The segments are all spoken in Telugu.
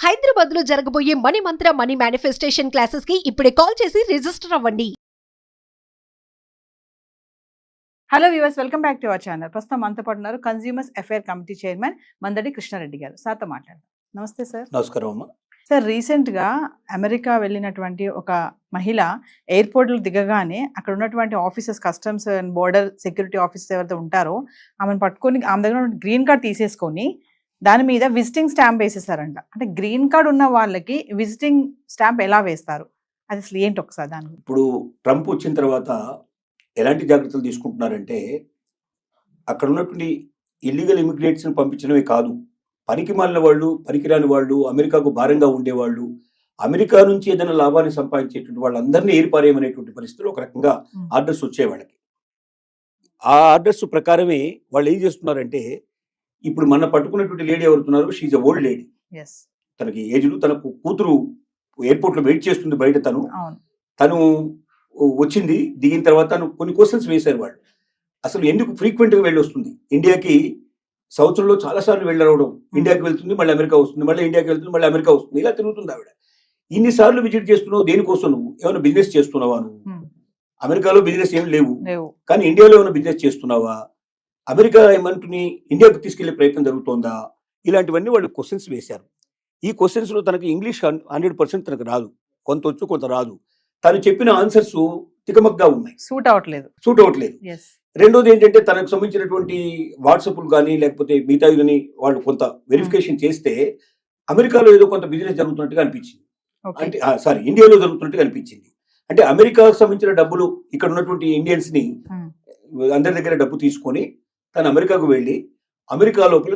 హైదరాబాద్ లో జరగబోయే మనీ మంత్ర మనీ మేనిఫెస్టేషన్ క్లాసెస్ కి ఇప్పుడే కాల్ చేసి రిజిస్టర్ అవ్వండి. Hello viewers, welcome back to our channel. ప్రస్తుతం మనతో పాటు ఉన్నారు consumers affair committee chairman Mandadi Krishna Reddy గారు. సార్తో మాట్లాడదాం. నమస్తే సార్. నమస్కారం అమ్మా. సార్, రీసెంట్గా అమెరికా వెళ్ళినటువంటి ఒక మహిళ ఎయిర్పోర్ట్లో దిగగానే అక్కడ ఉన్నటువంటి officers, customs and border security officers ఎవరైతే ఉంటారో ఆమెను పట్టుకొని ఆమె దగ్గర గ్రీన్ కార్డ్ తీసేసుకొని దాని మీద విజిటింగ్ స్టాంప్ వేసేసారంట. అంటే గ్రీన్ కార్డ్ ఉన్న వాళ్ళకి విజిటింగ్ స్టాంప్ ఎలా వేస్తారు, అది అసలు ఏంటి ఒకసారి దాని గురించి? ఇప్పుడు ట్రంప్ వచ్చిన తర్వాత ఎలాంటి జాగ్రత్తలు తీసుకుంటున్నారంటే, అక్కడ ఉన్నటువంటి ఇల్లీగల్ ఇమిగ్రేట్స్ని పంపించడమే కాదు, పనికి మాలిన వాళ్ళు, పనికిరాని వాళ్ళు, అమెరికాకు భారంగా ఉండేవాళ్ళు, అమెరికా నుంచి ఏదైనా లాభాన్ని సంపాదించేటువంటి వాళ్ళందరినీ ఏర్పారేయమనేటువంటి పరిస్థితులు ఒక రకంగా ఆర్డర్స్ వచ్చే వాళ్ళకి. ఆ ఆర్డర్స్ ప్రకారమే వాళ్ళు ఏం చేస్తున్నారంటే, ఇప్పుడు మన పట్టుకున్నటువంటి లేడీ ఎవరుతున్నారు, షీఈ్ అ ఓల్డ్ లేడీ. తనకి ఏజ్లు, తనకు కూతురు ఎయిర్పోర్ట్లో వెయిట్ చేస్తుంది బయట. తను వచ్చింది, దిగిన తర్వాత తను కొన్ని క్వశ్చన్స్ వేశారు వాళ్ళు. అసలు ఎందుకు ఫ్రీక్వెంట్గా వెళ్ళి వస్తుంది ఇండియాకి? సంవత్సరంలో చాలాసార్లు వెళ్ళవడం, ఇండియాకి వెళ్తుంది, మళ్ళీ అమెరికా వస్తుంది, మళ్ళీ ఇండియాకి వెళ్తుంది, మళ్ళీ అమెరికా వస్తుంది, ఇలా తిరుగుతుంది ఆవిడ. ఇన్నిసార్లు విజిట్ చేస్తున్నావు దేనికోసం? నువ్వు ఏమైనా బిజినెస్ చేస్తున్నావా? నువ్వు అమెరికాలో బిజినెస్ ఏమి లేవు, కానీ ఇండియాలో ఏమైనా బిజినెస్ చేస్తున్నావా? అమెరికా ఏమంటుని ఇండియాకు తీసుకెళ్లే ప్రయత్నం జరుగుతోందా? ఇలాంటివన్నీ వాళ్ళు క్వశ్చన్స్ వేశారు. ఈ క్వశ్చన్స్లో తనకి ఇంగ్లీష్ 100% తనకు రాదు, కొంత వచ్చు కొంత రాదు. తను చెప్పిన ఆన్సర్స్ తికమగ్గా ఉన్నాయి, సూట్ అవ్వట్లేదు. రెండోది ఏంటంటే, తనకు సంబంధించినటువంటి వాట్సాప్లు కానీ లేకపోతే మిగతా కానీ వాళ్ళు కొంత వెరిఫికేషన్ చేస్తే అమెరికాలో ఏదో కొంత బిజినెస్ జరుగుతున్నట్టుగా అనిపించింది. అంటే ఇండియాలో జరుగుతున్నట్టుగా అనిపించింది. అంటే అమెరికాకు సంబంధించిన డబ్బులు ఇక్కడ ఉన్నటువంటి ఇండియన్స్ ని అందరి దగ్గర డబ్బు తీసుకొని తను అమెరికాకు వెళ్ళి, అమెరికా లోపల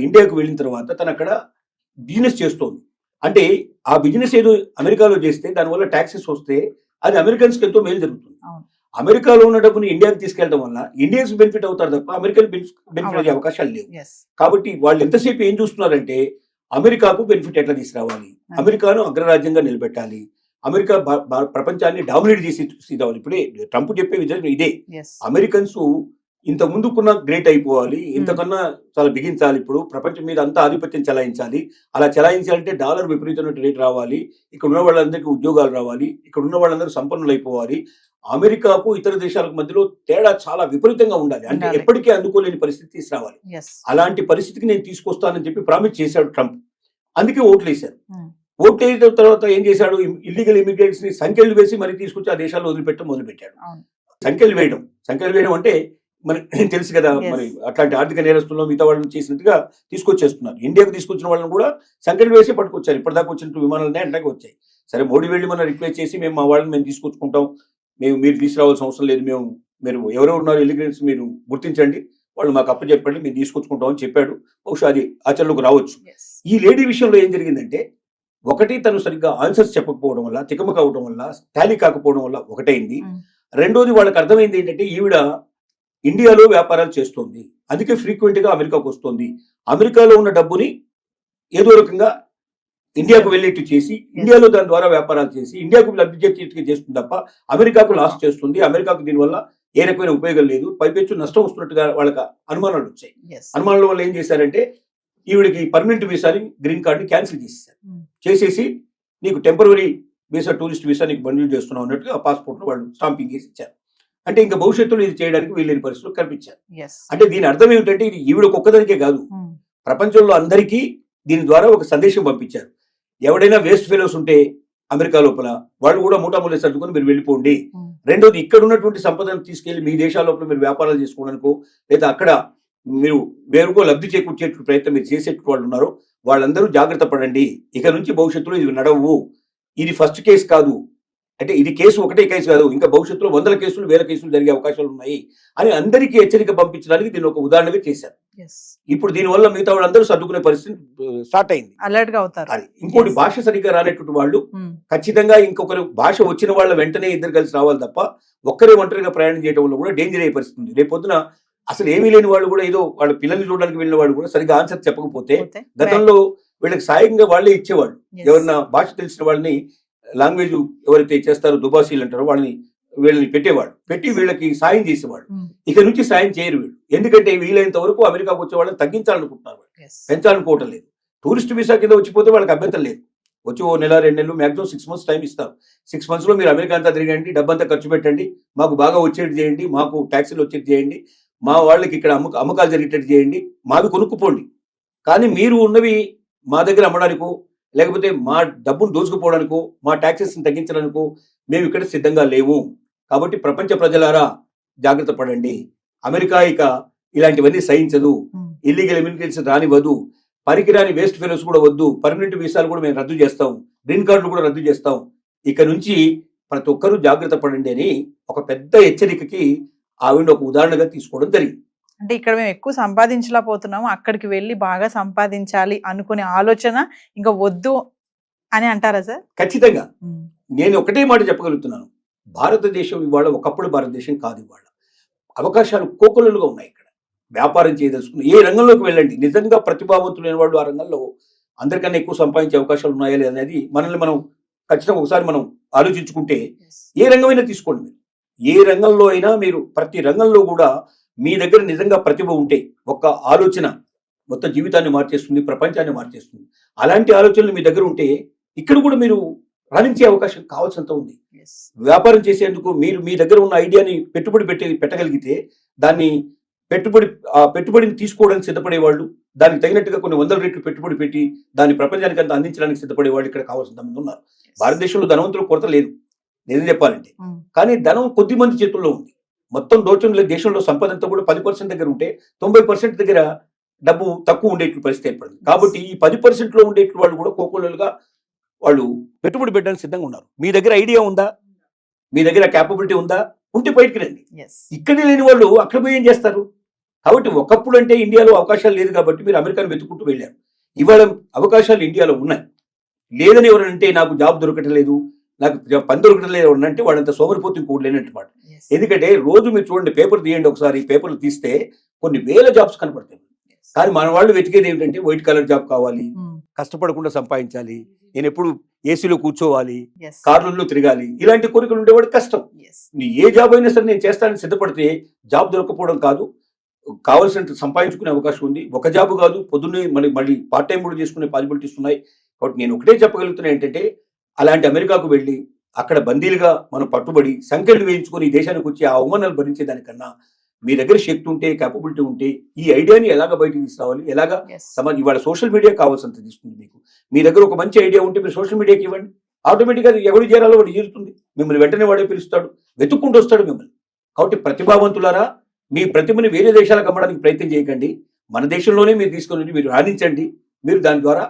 ఇండియాకు వెళ్ళిన తర్వాత తను అక్కడ బిజినెస్ చేస్తోంది. అంటే ఆ బిజినెస్ ఏదో అమెరికాలో చేస్తే దానివల్ల ట్యాక్సెస్ వస్తే అది అమెరికన్స్కి ఎంతో మేలు జరుగుతుంది. అమెరికాలో ఉన్న డబ్బుని ఇండియాకి తీసుకెళ్ళడం వల్ల ఇండియన్స్ బెనిఫిట్ అవుతారు తప్ప అమెరికన్ బెనిఫిట్ అయ్యే అవకాశాలు లేవు. కాబట్టి వాళ్ళు ఎంతసేపు ఏం చూస్తున్నారంటే, అమెరికాకు బెనిఫిట్ ఎట్లా తీసుకురావాలి, అమెరికాను అగ్రరాజ్యంగా నిలబెట్టాలి, అమెరికా ప్రపంచాన్ని డామినేట్ చేసి రావాలి. ఇప్పుడే ట్రంప్ చెప్పే విధానం ఇదే. అమెరికన్స్ ఇంత ముందుకున్న గ్రేట్ అయిపోవాలి, ఇంతకన్నా చాలా బిగించాలి, ఇప్పుడు ప్రపంచం మీద అంతా ఆధిపత్యం చెలాయించాలి. అలా చెలాయించాలంటే డాలర్ విపరీతమైన రేట్ రావాలి, ఇక్కడ ఉన్న వాళ్ళందరికీ ఉద్యోగాలు రావాలి, ఇక్కడ ఉన్న వాళ్ళందరూ సంపన్నులు అయిపోవాలి. అమెరికాకు ఇతర దేశాలకు మధ్యలో తేడా చాలా విపరీతంగా ఉండాలి, అంటే ఎప్పటికీ అందుకోలేని పరిస్థితి తీసుకురావాలి. అలాంటి పరిస్థితికి నేను తీసుకొస్తానని చెప్పి ప్రామిస్ చేశాడు ట్రంప్. అందుకే ఓట్లు వేశారు. ఓట్లు వేసిన తర్వాత ఏం చేశాడు, ఇల్లీగల్ ఇమిగ్రెంట్స్ ని సంఖ్యలు వేసి మరి తీసుకొచ్చి ఆ దేశాల్లో వదిలిపెట్టడం మొదలుపెట్టాడు. సంఖ్యలు వేయడం అంటే మనకి తెలుసు కదా, మరి అట్లాంటి ఆర్థిక నేరస్తుల్లో మిగతా వాళ్ళని చేసినట్టుగా తీసుకొచ్చేస్తున్నారు. ఇండియాకు తీసుకొచ్చిన వాళ్ళని కూడా సంఖ్యలు వేసి పట్టుకొచ్చారు. ఇప్పటిదాకా వచ్చినట్టు విమానాలనే అంటాకి వచ్చాయి. సరే, మోడీ వెళ్ళి మనం రిక్వెస్ట్ చేసి మేము మా వాళ్ళని మేము తీసుకొచ్చుకుంటాం, మీరు తీసుకురావాల్సిన అవసరం లేదు, మీరు ఎవరెవరు ఉన్నారు ఇల్లీగల్స్ మీరు గుర్తించండి, వాళ్ళు మాకు అప్పచెప్పండి, మేము తీసుకొచ్చుకుంటాం అని చెప్పాడు. బహుశా అది ఆచరణలోకి రావచ్చు. ఈ లేడీ విషయంలో ఏం జరిగిందంటే, ఒకటి తను సరిగ్గా ఆన్సర్స్ చెప్పకపోవడం వల్ల, తికమక అవడం వల్ల, టాలీ కాకపోవడం వల్ల ఒకటైంది. రెండోది వాళ్ళకి అర్థమైంది ఏంటంటే, ఈవిడ ఇండియాలో వ్యాపారాలు చేస్తోంది, అందుకే ఫ్రీక్వెంట్ గా అమెరికాకు వస్తుంది. అమెరికాలో ఉన్న డబ్బుని ఏదో రకంగా ఇండియాకు వెళ్ళేట్టు చేసి, ఇండియాలో దాని ద్వారా వ్యాపారాలు చేసి ఇండియాకు లబ్ధి చేస్తుంది తప్ప అమెరికాకు లాస్ చేస్తుంది. అమెరికాకు దీనివల్ల ఏ రకమైన ఉపయోగం లేదు, పైపెచ్చు నష్టం వస్తున్నట్టుగా వాళ్ళకి అనుమానాలు వచ్చాయి. అనుమానాల వల్ల ఏం చేశారంటే, ఈవిడికి పర్మనెంట్ వీసాని, గ్రీన్ కార్డుని క్యాన్సిల్ చేసేసి నీకు టెంపరరీ వీసా, టూరిస్ట్ వీసా నీకు మంజూరు చేస్తున్నాం అన్నట్టుగా ఆ పాస్పోర్ట్ వాళ్ళు స్టాంపింగ్ చేసి ఇచ్చారు. అంటే ఇంకా భవిష్యత్తులో ఇది చేయడానికి వీళ్ళని పరిస్థితులు కనిపించారు. అంటే దీని అర్థం ఏమిటంటే, ఇది ఈవిడకు ఒక్కదానికే కాదు, ప్రపంచంలో అందరికీ దీని ద్వారా ఒక సందేశం పంపించారు. ఎవడైనా వేస్ట్ ఫెలోస్ ఉంటే అమెరికా లోపల వాళ్ళు కూడా మూటామూలే సర్దుకొని మీరు వెళ్ళిపోండి. రెండోది, ఇక్కడ ఉన్నటువంటి సంపదను తీసుకెళ్లి మీ దేశాల లోపల మీరు వ్యాపారాలు చేసుకోవడానికో లేదా అక్కడ మీరు వేరుకో లబ్ధి చేకూర్చే ప్రయత్నం మీరు చేసే వాళ్ళు ఉన్నారో వాళ్ళందరూ జాగ్రత్త పడండి. ఇక నుంచి భవిష్యత్తులో ఇది నడవు, ఇది ఫస్ట్ కేసు కాదు, అంటే ఇది కేసు ఒకటే కేసు కాదు, ఇంకా భవిష్యత్తులో 100 కేసులు 1000 కేసులు జరిగే అవకాశాలు ఉన్నాయి అని అందరికీ హెచ్చరిక పంపించడానికి దీన్ని ఒక ఉదాహరణగా చేశారు. ఇప్పుడు దీనివల్ల మిగతా వాళ్ళందరూ సర్దుకునే పరిస్థితి స్టార్ట్ అయింది, అలర్ట్ గా అవుతారు. అది ఇంకోటి, భాష సరిగ్గా రానటువంటి వాళ్ళు ఖచ్చితంగా ఇంకొకరు భాష వచ్చిన వాళ్ళ వెంటనే ఇద్దరు కలిసి రావాలి తప్ప ఒక్కరే ఒంటరిగా ప్రయాణం చేయడం వల్ల కూడా డేంజర్ అయ్యే పరిస్థితి ఉంది. రేపొద్దున అసలు ఏమీ లేని వాళ్ళు కూడా, ఏదో వాళ్ళ పిల్లల్ని చూడడానికి వెళ్ళిన వాళ్ళు కూడా సరిగ్గా ఆన్సర్ చెప్పకపోతే గతంలో వీళ్ళకి సాయంగా వాళ్ళే ఇచ్చేవాళ్ళు. ఎవరన్నా భాష తెలిసిన వాళ్ళని, లాంగ్వేజ్ ఎవరైతే చేస్తారో దుబాసీలు అంటారో వీళ్ళని పెట్టేవాడు, పెట్టి వీళ్ళకి సాయం చేసేవాడు. ఇక నుంచి సాయం చేయరు వీళ్ళు, ఎందుకంటే వీలైనంత వరకు అమెరికాకు వచ్చే వాళ్ళని తగ్గించాలనుకుంటున్నారు, పెంచాలనుకోవటం లేదు. టూరిస్ట్ వీసా కింద వచ్చిపోతే వాళ్ళకి అభ్యంతరం లేదు. వచ్చి ఓ నెల 2 నెలలు మ్యాక్సిమం 6 months టైం ఇస్తారు. 6 monthsలో మీరు అమెరికా అంతా తిరగండి, డబ్బంతా ఖర్చు పెట్టండి, మాకు బాగా వచ్చేది చేయండి, మాకు ట్యాక్సీలు వచ్చేది చేయండి, మా వాళ్ళకి ఇక్కడ అమ్మకాలు జరిగేటట్టు చేయండి, మావి కొనుక్కుపోండి. కానీ మీరు ఉన్నవి మా దగ్గర అమ్మడానికో లేకపోతే మా డబ్బును దోచుకుపోవడానికో మా ట్యాక్సెస్ని తగ్గించడానికో మేము ఇక్కడ సిద్ధంగా లేవు. కాబట్టి ప్రపంచ ప్రజలారా జాగ్రత్త పడండి. అమెరికా ఇక ఇలాంటివన్నీ సహించదు, ఇల్లీగల్ ఇమిగ్రేషన్ రానివ్వదు, పనికిరాని వేస్ట్ ఫెలోస్ కూడా వద్దు, పర్మనెంట్ వీసాలు కూడా మేము రద్దు చేస్తాం, గ్రీన్ కార్డులు కూడా రద్దు చేస్తాం. ఇక నుంచి ప్రతి ఒక్కరూ జాగ్రత్త పడండి అని ఒక పెద్ద హెచ్చరికకి ఆవిడ ఒక ఉదాహరణగా తీసుకోవడం జరిగింది. అంటే ఇక్కడ మేము ఎక్కువ సంపాదించలేకపోతున్నాము, అక్కడికి వెళ్ళి బాగా సంపాదించాలి అనుకునే ఆలోచన ఇంకా వద్దు అని అంటారా సార్? ఖచ్చితంగా నేను ఒకటే మాట చెప్పగలుగుతున్నాను. భారతదేశం ఇవాళ ఒకప్పుడు భారతదేశం కాదు. ఇవాళ అవకాశాలు కోకొల్లలుగా ఉన్నాయి. ఇక్కడ వ్యాపారం చేయదలుచుకున్న ఏ రంగంలోకి వెళ్ళండి, నిజంగా ప్రతిభావంతులైన వాళ్ళు ఆ రంగంలో అందరికన్నా ఎక్కువ సంపాదించే అవకాశాలు ఉన్నాయా లేదనేది మనల్ని మనం ఖచ్చితంగా ఒకసారి మనం ఆలోచించుకుంటే ఏ రంగమైనా తీసుకోండి. మీరు ఏ రంగంలో అయినా మీరు ప్రతి రంగంలో కూడా మీ దగ్గర నిజంగా ప్రతిభ ఉంటే ఒక ఆలోచన మొత్తం జీవితాన్ని మార్చేస్తుంది, ప్రపంచాన్ని మార్చేస్తుంది. అలాంటి ఆలోచనలు మీ దగ్గర ఉంటే ఇక్కడ కూడా మీరు రాణించే అవకాశం కావాల్సినంత ఉంది. వ్యాపారం చేసేందుకు మీరు మీ దగ్గర ఉన్న ఐడియాని పెట్టుబడి పెట్టగలిగితే దాన్ని పెట్టుబడిని తీసుకోవడానికి సిద్ధపడేవాళ్ళు, దానికి తగినట్టుగా కొన్ని 100 రెట్లు పెట్టుబడి పెట్టి దాన్ని ప్రపంచానికి అంతా అందించడానికి సిద్ధపడేవాళ్ళు ఇక్కడ కావాల్సిన మంది ఉన్నారు. భారతదేశంలో ధనవంతుల కొరత లేదు నిజం చెప్పాలంటే, కానీ ధనం కొద్ది మంది చేతుల్లో ఉంది. మొత్తం దేశంలో సంపద అంతా కూడా 10% దగ్గర ఉంటే 90% దగ్గర డబ్బు తక్కువ ఉండేట్లు పరిస్థితి ఏర్పడింది. కాబట్టి ఈ 10%లో ఉండేట్లు వాళ్ళు కూడా కోకోలుగా వాళ్ళు పెట్టుబడి పెట్టడానికి సిద్ధంగా ఉన్నారు. మీ దగ్గర ఐడియా ఉందా, మీ దగ్గర క్యాపబిలిటీ ఉందా, ఉంటే బయటికి రండి. ఇక్కడ లేని వాళ్ళు అక్కడ పోయి ఏం చేస్తారు? కాబట్టి ఒకప్పుడు అంటే ఇండియాలో అవకాశాలు లేదు కాబట్టి మీరు అమెరికాను వెతుక్కుంటూ వెళ్ళారు. ఇవాళ అవకాశాలు ఇండియాలో ఉన్నాయి. లేదని ఎవరంటే నాకు జాబ్ దొరకట్లేదు, నాకు పని దొరకట్లేదు అంటే వాళ్ళంత సోమరిపోతు ఇంకోటి లేనట్టు మాట. ఎందుకంటే రోజు మీరు చూడండి, పేపర్ తీయండి ఒకసారి, పేపర్లు తీస్తే కొన్ని వేల జాబ్స్ కనపడతాయి. కానీ మన వాళ్ళు వెతికేది ఏమిటంటే వైట్ కలర్ జాబ్ కావాలి, కష్టపడకుండా సంపాదించాలి, నేను ఎప్పుడు ఏసీలో కూర్చోవాలి, కార్లలో తిరగాలి, ఇలాంటి కోరికలు ఉండేవాడు కష్టం. ఏ జాబ్ అయినా సరే నేను చేస్తానని సిద్ధపడితే జాబ్ దొరకపోవడం కాదు, కావాల్సినంత సంపాదించుకునే అవకాశం ఉంది. ఒక జాబ్ కాదు, పొద్దున్నే మళ్ళీ పార్ట్ టైం కూడా చేసుకునే పాసిబిలిటీస్ ఉన్నాయి. కాబట్టి నేను ఒకటే చెప్పగలుగుతున్నా ఏంటంటే, అలాంటి అమెరికాకు వెళ్ళి అక్కడ బందీలుగా మనం పట్టుబడి సంఖ్యలు వేయించుకొని ఈ దేశానికి వచ్చి ఆ అవమానాలు భరించేదానికన్నా మీ దగ్గర శక్తి ఉంటే, క్యాపబిలిటీ ఉంటే ఈ ఐడియాని ఎలాగ బయటకు తీసుకురావాలి, ఎలాగా ఇవాళ సోషల్ మీడియా కావాల్సినంత తీసుకుంది. మీకు మీ దగ్గర ఒక మంచి ఐడియా ఉంటే మీరు సోషల్ మీడియాకి ఇవ్వండి, ఆటోమేటిక్గా ఎవరు చేరాలో వాడు చేరుతుంది. మిమ్మల్ని వెంటనే వాడే పిలుస్తాడు, వెతుక్కుంటూ వస్తాడు మిమ్మల్ని. కాబట్టి ప్రతిభావంతులారా, మీ ప్రతిభని వేరే దేశాలకు అమ్మడానికి ప్రయత్నం చేయకండి. మన దేశంలోనే మీరు తీసుకొని మీరు రాణించండి, మీరు దాని ద్వారా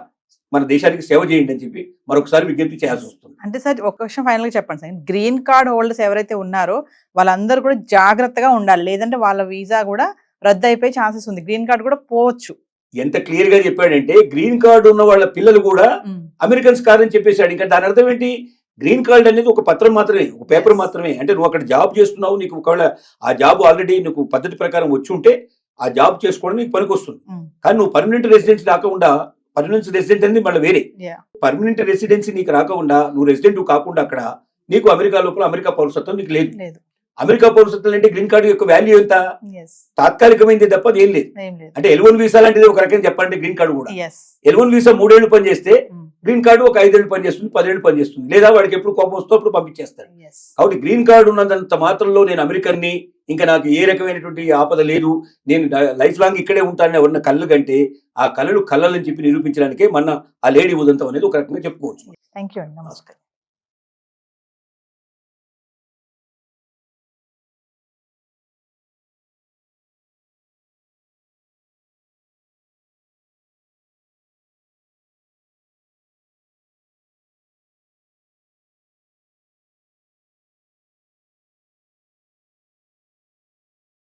మన దేశానికి సేవ చేయండి అని చెప్పి మరొకసారి విజ్ఞప్తి చేయాల్సి వస్తుంది. అంటే సార్ ఒక విషయం ఫైనల్ గా చెప్పండి సార్, గ్రీన్ కార్డ్ హోల్డర్స్ ఎవరైతే ఉన్నారో వాళ్ళందరూ కూడా జాగ్రత్తగా ఉండాలి, లేదంటే వాళ్ళ వీసా కూడా రద్దు అయిపోయే ఛాన్సెస్ ఉంది, గ్రీన్ కార్డ్ కూడా పోవచ్చు. ఎంత క్లియర్ గా చెప్పాడంటే, గ్రీన్ కార్డు ఉన్న వాళ్ళ పిల్లలు కూడా అమెరికన్స్ కాదని చెప్పేశాడు. ఇంకా దాని అర్థం ఏంటి? గ్రీన్ కార్డ్ అనేది ఒక పత్రం మాత్రమే, ఒక పేపర్ మాత్రమే. అంటే నువ్వు అక్కడ జాబ్ చేస్తున్నావు, నీకు ఒకవేళ ఆ జాబ్ ఆల్రెడీ నీకు పద్ధతి ప్రకారం వచ్చి ఉంటే ఆ జాబ్ చేసుకోవడం నీకు పనికి వస్తుంది. కానీ నువ్వు పర్మనెంట్ రెసిడెన్సీ రాకుండా, పర్మనెంట్ రెసిడెంట్ అనేది మళ్ళీ వేరే, పర్మనెంట్ రెసిడెన్సీ నీకు రాకుండా, నువ్వు రెసిడెంట్ కాకుండా అక్కడ నీకు అమెరికా లోపల అమెరికా పౌరసత్వం నీకు లేదు. అమెరికా పౌరసత్వం అంటే గ్రీన్ కార్డు యొక్క వాల్యూ ఎంత? తాత్కాలికమైంది తప్ప ఏం లేదు. అంటే L1 వీసా లాంటిది ఒక రకంగా చెప్పాలంటే గ్రీన్ కార్డు కూడా. L1 వీసా 3 ఏళ్ళు పనిచేస్తే గ్రీన్ కార్డు ఒక 5 ఏళ్ళు పనిచేస్తుంది, 10 ఏళ్ళు పనిచేస్తుంది, లేదా వాడికి ఎప్పుడు కోపం వస్తూ అప్పుడు పంపించేస్తాడు. కాబట్టి గ్రీన్ కార్డు ఉన్నంత మాత్రంలో నేను అమెరికన్ని, ఇంకా నాకు ఏ రకమైనటువంటి ఆపద లేదు, నేను లైఫ్ లాంగ్ ఇక్కడే ఉంటానని ఎవరన్నా కళ్ళు కంటే ఆ కళలు కళ్ళని చెప్పి నిరూపించడానికే మన ఆ లేడీ ఉదంతం అనేది ఒక రకంగా చెప్పుకోవచ్చు. థ్యాంక్ యూ అండి, నమస్కారం.